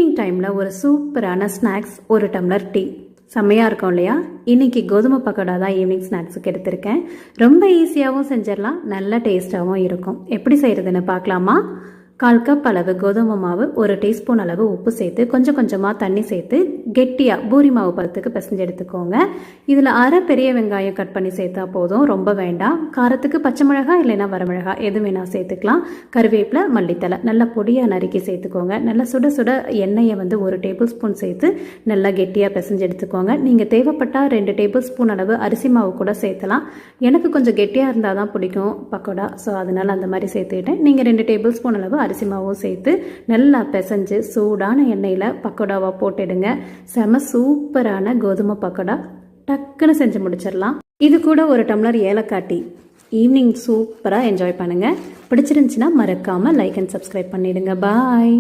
Evening டைமில் ஒரு சூப்பரான ஸ்நாக்ஸ், ஒரு டம்ளர் டீ செம்மையாக இருக்கும் இல்லையா? இன்றைக்கி கோதுமை பக்கோடா தான் ஈவினிங் ஸ்நாக்ஸுக்கு எடுத்திருக்கேன். ரொம்ப ஈஸியாகவும் செஞ்சிடலாம், நல்ல டேஸ்ட்டாகவும் இருக்கும். எப்படி செய்கிறதுன்னு பார்க்கலாமா? 1/4 கப் அளவு கோதுமை மாவு, 1 டீஸ்பூன் அளவு உப்பு சேர்த்து கொஞ்சம் கொஞ்சமாக தண்ணி சேர்த்து கெட்டியாக பூரி மாவு பதத்துக்கு பிசைஞ்சு எடுத்துக்கோங்க. இதில் அரை பெரிய வெங்காயம் கட் பண்ணி சேர்த்தா போதும், ரொம்ப வேண்டாம். காரத்துக்கு பச்சை மிளகாய் இல்லைன்னா வரமிளகாய் எது வேணால் சேர்த்துக்கலாம். கருவேப்பிலை, மல்லித்தலை நல்லா பொடியாக நறுக்கி சேர்த்துக்கோங்க. நல்லா சுட சுட எண்ணெயை 1 டேபிள் ஸ்பூன் சேர்த்து நல்லா கெட்டியாக பிசைஞ்சு எடுத்துக்கோங்க. நீங்கள் தேவைப்பட்டால் 2 டேபிள் ஸ்பூன் அளவு அரிசி மாவு கூட சேர்த்தலாம். எனக்கு கொஞ்சம் கெட்டியாக இருந்தால் தான் பிடிக்கும் பக்கோடா, ஸோ அதனால் அந்த மாதிரி சேர்த்துக்கிட்டேன். நீங்கள் 2 டேபிள் ஸ்பூன் அளவு அரிசி மாவும் சேர்த்து நல்லா பிசைஞ்சு சூடான எண்ணெயில் பக்கோடாவாக போட்டுடுங்க. செம சூப்பரான கோதுமை பக்கோடா டக்குன்னு செஞ்சு முடிச்சிடலாம். இது கூட 1 டம்ளர் ஏலக்காய் டீ. ஈவினிங் சூப்பராக என்ஜாய் பண்ணுங்கள். பிடிச்சிருந்துச்சுன்னா மறக்காமல் லைக் அண்ட் சப்ஸ்கிரைப் பண்ணிடுங்க. பாய்.